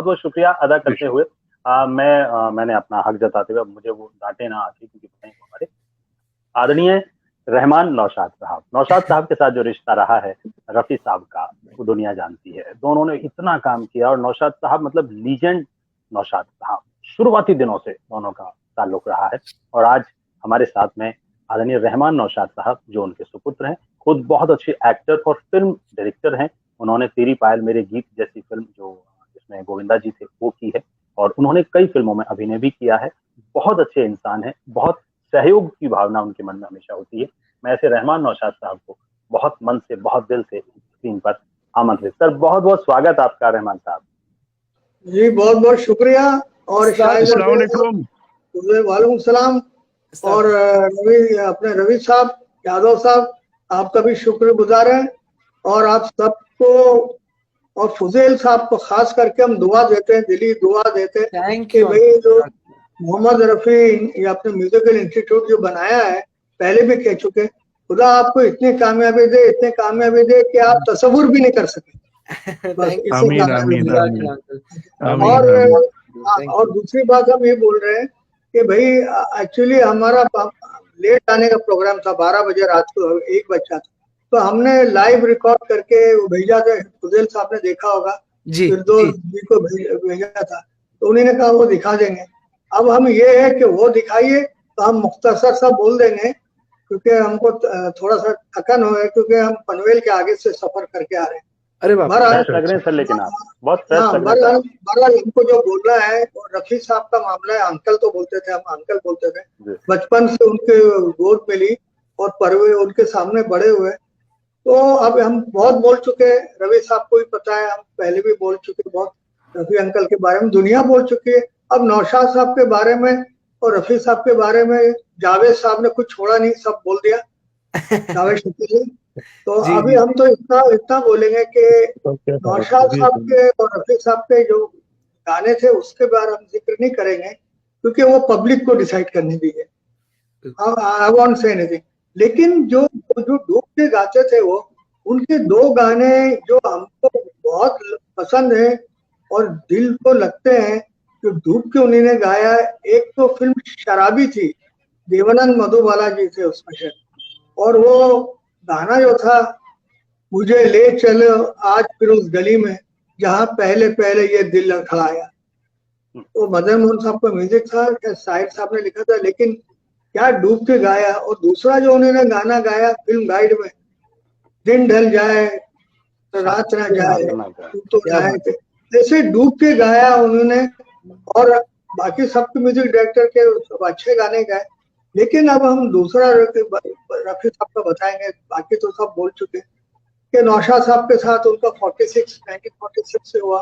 बहुत शुक्रिया अदा करते हुए मैंने अपना हक जताते हुए, मुझे वो डांटे ना आती, क्योंकि पता नहीं हमारे आदरणीय रहमान नौशाद साहब के साथ जो रिश्ता रहा है रफी साहब का, वो दुनिया जानती है। दोनों ने इतना काम किया, और नौशाद साहब मतलब लीजेंड नौशाद साहब, शुरुआती दिनों से दोनों का ताल्लुक रहा है। और आज हमारे साथ में आदरणीय रहमान नौशाद साहब, जो उनके सुपुत्र हैं, खुद बहुत अच्छे एक्टर और फिल्म डायरेक्टर हैं। उन्होंने तेरी पायल मेरे गीत जैसी फिल्म, जो जिसमें गोविंदा जी थे, वो की है, और उन्होंने कई फिल्मों में अभिनय भी किया है। बहुत अच्छे इंसान हैं, बहुत सहयोग की भावना उनके मन में हमेशा होती है। मैं ऐसे रहमान नौशाद साहब को बहुत मन से, बहुत दिल से स्क्रीन पर आमंत्रित। सर, बहुत बहुत स्वागत आपका रहमान साहब जी। बहुत बहुत शुक्रिया। और वालेकुम सलाम। और रवि साहब, यादव साहब, आपका भी शुक्रगुजार है। और आप सबको और फुजेल साहब को खास करके हम दुआ देते हैं, दिली दुआ देते हैं कि भाई जो मोहम्मद रफी ये अपने म्यूजिकल इंस्टीट्यूट जो बनाया है, पहले भी कह चुके, खुदा आपको इतनी कामयाबी दे कि आप तसव्वुर भी नहीं कर सके। आमीन, आमीन, आमीन, और दूसरी बात हम ये बोल रहे हैं कि भाई एक्चुअली हमारा लेट आने का प्रोग्राम था, 12 बजे रात को 1 बजा था, तो हमने लाइव रिकॉर्ड करके वो भेजा था। फुजेल साहब ने देखा होगा, फिरदौस जी को भेजा था, तो उन्होंने कहा वो दिखा देंगे। अब हम ये है कि वो दिखाइए, तो हम मुख्तसर सा बोल देंगे, क्योंकि हमको थोड़ा सा थकन हो है, क्योंकि हम पनवेल के आगे से सफर करके आ रहे हैं। अरे बाप रे, लग रहे हैं सर, लेकिन आप बहुत फ्रेश लग रहे हैं। बहरहाल हमको जो बोलना है, रफी साहब का मामला है, अंकल तो बोलते थे, हम अंकल बोलते थे, बचपन से उनके गोद मिली और परवे उनके सामने बड़े हुए। तो अब हम बहुत बोल चुके, रवि साहब को भी पता है, हम पहले भी बोल चुके बहुत, रफी अंकल के बारे में दुनिया बोल चुकी है। अब नौशाद साहब के बारे में और रफी साहब के बारे में जावेद साहब ने कुछ छोड़ा नहीं, सब बोल दिया, जावेद शकील। तो अभी हम तो इतना बोलेंगे कि नौशाद साहब के और रफी साहब के जो गाने थे उसके बारे हम जिक्र नहीं करेंगे, क्योंकि वो पब्लिक को डिसाइड करने दी है। I want say anything. लेकिन जो डूब के गाते थे, वो उनके 2 गाने जो हमको बहुत पसंद है और दिल को लगते हैं, जो डूब के उन्होंने गाया। एक तो फिल्म शराबी थी, देवानंद मधुबाला जी थे उसमें, और वो गाना जो था, मुझे ले चलो आज फिर उस गली में जहाँ पहले पहले ये दिल लड़खड़ाया, तो मदन मोहन साहब का म्यूजिक था, शाहिद साहब ने लिखा था, लेकिन क्या डूब के गाया। और दूसरा जो उन्होंने गाना गाया फिल्म गाइड में, दिन ढल जाए तो रात ना जाए तू तो जाए थे, ऐसे डूब के गाया उन्होंने। और बाकी सबके म्यूजिक डायरेक्टर के सब अच्छे गाने गाए। लेकिन अब हम दूसरा रफी साहब का बताएंगे, बाकी तो सब बोल चुके कि नौशाद साहब के साथ उनका 1946 से हुआ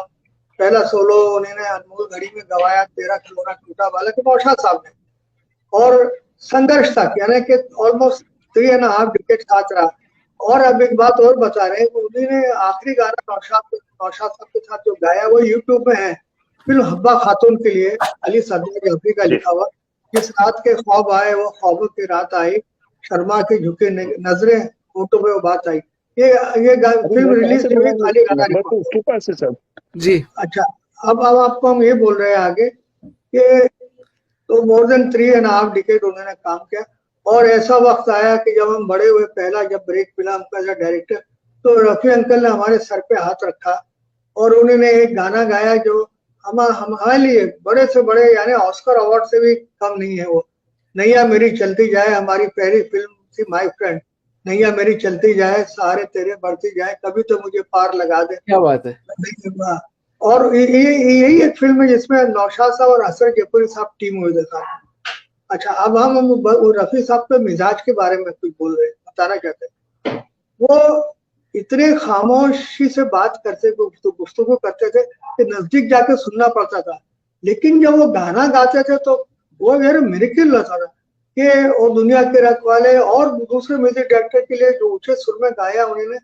पहला सोलो, उन्होंने अनमोल घड़ी में गवाया, तेरा खिलौना टूटा वाला के नौशाद साहब ने। और संघर्ष था, यानी कि ऑलमोस्ट 3.5 डिकेड साथ रहा। और अब एक बात और बता रहे हैं, उन्होंने आखिरी गाना नौशाद साहब के साथ जो गाया वो यूट्यूब में है, फिल्म हब्बा खातून के लिए, अली सरदार जफरी का लिखा हुआ, जिस रात के ख्वाब आए वो ख्वाबों की रात आई, शर्मा के झुके नजरें फोटो में वो बात आई। ये फिल्म रिलीज हुई, खाली गाना जी। अच्छा, अब आपको हम ये बोल रहे हैं आगे कि तो मोर देन 3.5 डिकेड उन्होंने काम किया। और ऐसा वक्त आया कि जब हम बड़े हुए, पहला जब ब्रेक मिला हमको एज डायरेक्टर, तो रफी अंकल ने हमारे सर पे हाथ रखा और उन्होंने एक गाना गाया जो हमारे लिए बड़े से बड़े, यानी ऑस्कर अवार्ड से भी कम नहीं है। वो नैया मेरी चलती जाए, हमारी पहली फिल्म थी माय फ्रेंड, नैया मेरी चलती जाए, सहारे तेरे बढ़ती जाए, कभी तो मुझे पार लगा दे। क्या बात है। और यही एक फिल्म है जिसमें नौशाद साहब और असर जयपुरी साहब टीम हुए थे। अच्छा, अब हम रफी साहब के मिजाज के बारे में कुछ बोल रहे हैं, बताना चाहते हैं। वो इतने खामोशी से बात करते, गुफ्तगू करते थे कि नजदीक जाके सुनना पड़ता था। लेकिन जब वो गाना गाते थे तो वो यार मिरेकल लगता था कि वो दुनिया के रखवाले और दूसरे म्यूजिक डायरेक्टर के लिए जो ऊंचे सुर में गाया उन्होंने।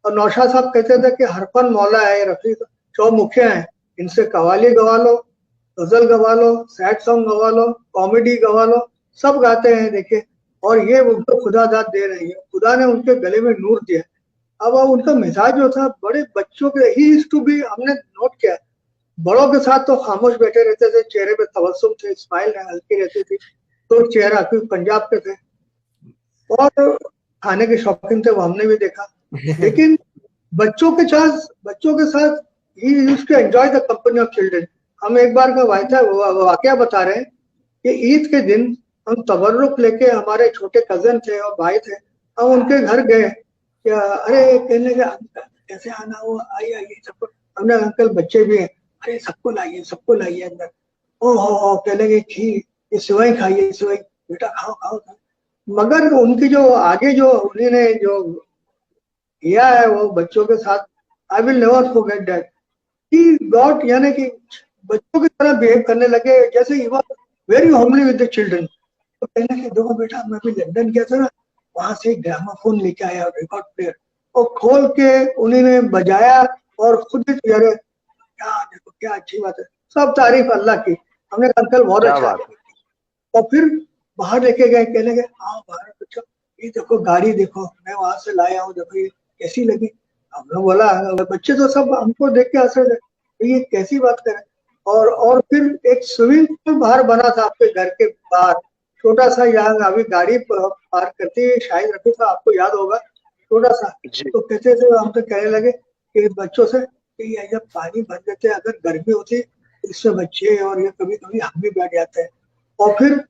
और नौशाद साहब कहते थे कि हरफन मौला है, रफी चौमुखिया हैं, इनसे कवाली गवा लो, गजल गवा लो, सैड सॉन्ग गवा लो, कॉमेडी गवा लो, सब गाते हैं देखिए। और ये उनको खुदा दाद दे रही है, खुदा ने उनके गले में नूर दिया। अब उनका मिजाज जो था बड़े बच्चों के ही टू भी, हमने नोट किया बड़ों के साथ तो खामोश बैठे रहते थे, चेहरे पे तबस्सुम थे, स्माइल हल्की रहती थी, तो चेहरा क्योंकि पंजाब के थे और खाने के शौकीन थे, वो हमने भी देखा। लेकिन बच्चों के साथ he used to enjoy the company of children. हम एक बार का वाकया बता रहे हैं कि ईद के दिन हम तबर्रुक लेके, हमारे छोटे कजन थे और भाई थे, हम उनके घर गए, क्या अरे कहने लगे कैसे आना हुआ, आइए आइए सबको। हमने अंकल बच्चे भी हैं, अरे सबको लाइए अंदर। ओ कहने लगे खीर, ये सेवई खाइए, सेवई बेटा खाओ खाओ। मगर उनकी जो आगे जो उन्होंने जो किया है वो बच्चों के साथ, I will never forget that. He got, यानी कि बच्चों की तरह बिहेव करने लगे, जैसे he was very homely with the children. तो कहने के देखो बेटा, मैं भी लंदन गया था ना, वहां से ग्रामोफोन लेके आया, रिकॉर्ड प्लेयर, और खोल के उन्होंने बजाया और खुद ही यार क्या देखो क्या अच्छी बात है, सब तारीफ अल्लाह की। हमने कहा अंकल बहुत अच्छा है। और फिर बाहर लेके गए, कहने लगे आओ बाहर बच्चों, ये देखो गाड़ी देखो, मैं वहां से लाया हूँ, देखो ये कैसी लगी। हमने बोला, बच्चे तो सब हमको देख के हंस रहे थे, ये कैसी बात करें। और फिर एक स्विमिंग पूल बाहर बना था आपके घर के बाहर, छोटा सा, यहाँ अभी गाड़ी पार्क करती है, शायद रफी साहब आपको याद होगा, छोटा सा। तो कहते थे, हम तो कहने लगे कि बच्चों से कि ये जब पानी भर देते, अगर गर्मी होती इससे बच्चे और ये कभी कभी हम भी बैठ जाते हैं। और फिर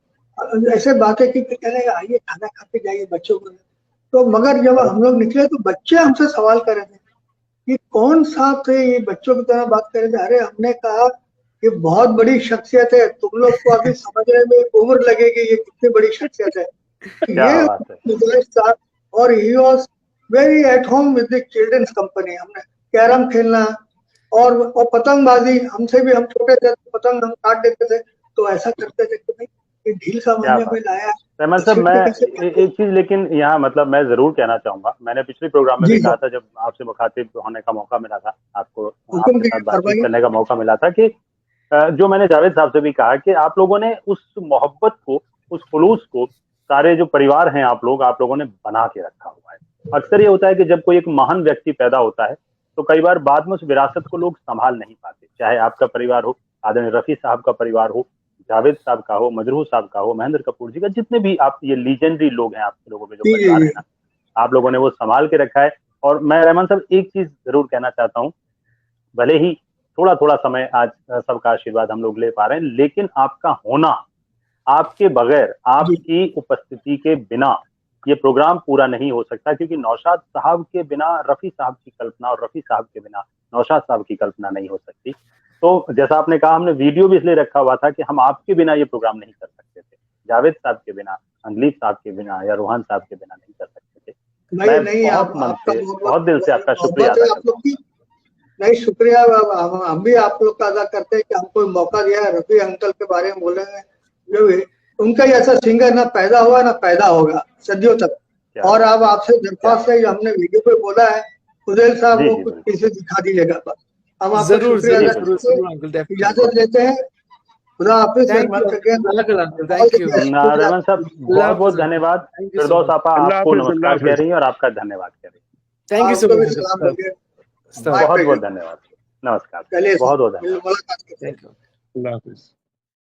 ऐसे बातें की, कहने लगे आइए खाना खा के जाइए बच्चों को। तो मगर जब हम लोग निकले तो बच्चे हमसे सवाल कर रहे थे कि कौन साहब थे ये, बच्चों की तरह बात कर रहे थे। अरे हमने कहा ये बहुत बड़ी शख्सियत है, तुम लोग को अभी समझने में उम्र लगेगी ये कितनी बड़ी शख्सियत है। ये मिजाज था, और he was very at home with the childrens company. हमने कैरम खेलना और पतंगबाजी, हमसे भी, हम छोटे थे तो पतंग हम काट देते थे, तो ऐसा करते थे कि भाई ये ढील सामान्य में लाया। रहमान साहब, मैं एक चीज लेकिन यहाँ मतलब मैं जरूर कहना चाहूंगा, मैंने पिछले प्रोग्राम में भी कहा था, जब आपसे मुखातिब होने का मौका मिला था, आपको आपके साथ बातचीत करने का मौका मिला था, कि जो मैंने जावेद साहब से भी कहा कि आप लोगों ने उस मोहब्बत को, उस खुलूस को, सारे जो परिवार हैं आप लोगों ने बना के रखा हुआ है। अक्सर ये होता है कि जब कोई एक महान व्यक्ति पैदा होता है तो कई बार बाद में उस विरासत को लोग संभाल नहीं पाते, चाहे आपका परिवार हो, आदरणीय रफी साहब का परिवार हो, जावेद साहब का हो, मजरूह साहब का हो, महेंद्र कपूर जी का, जितने भी आप ये लीजेंडरी लोग हैं आपके लोगों में जो परिवार है ना, आप लोगों ने वो संभाल के रखा है। और मैं रहमान साहब एक चीज जरूर कहना चाहता हूँ, भले ही थोड़ा थोड़ा समय आज सबका आशीर्वाद हम लोग ले पा रहे हैं, लेकिन आपका होना, आपके बगैर, आपकी उपस्थिति के बिना ये प्रोग्राम पूरा नहीं हो सकता, क्योंकि नौशाद साहब के बिना रफी साहब की कल्पना, और रफी साहब के बिना नौशाद साहब की कल्पना नहीं हो सकती। तो जैसा आपने कहा, हमने वीडियो भी इसलिए रखा हुआ था कि हम आपके बिना ये प्रोग्राम नहीं कर सकते थे, जावेद साहब के बिना, अंगलीब साहब के बिना, या रूहान साहब के बिना नहीं कर सकते थे। मैं बहुत मन से, बहुत दिल से आपका शुक्रिया अदा करता हूँ। नहीं, शुक्रिया हम भी आप लोग का अदा करते हैं कि हमको मौका दिया। रफी अंकल के बारे में बोले हैं, जो उनका ऐसा सिंगर ना पैदा हुआ ना पैदा होगा सदियों तक। और अब आपसे दरख्वास्त है, हमने वीडियो पे बोला है, फुजैल साहब वो कुछ कैसे दिखा दीजिएगा। हम आपको शुक्रिया इजाजत लेते हैं। खुदा हाफिज़। रहमान साहब बहुत बहुत धन्यवाद। फिरदौस आपा आपको नमस्कार कह रही है और आपका धन्यवाद कह रही है। थैंक यू सो मच, बहुत बहुत धन्यवाद, नमस्कार, बहुत बहुत धन्यवाद। अल्लाह हाफिज़।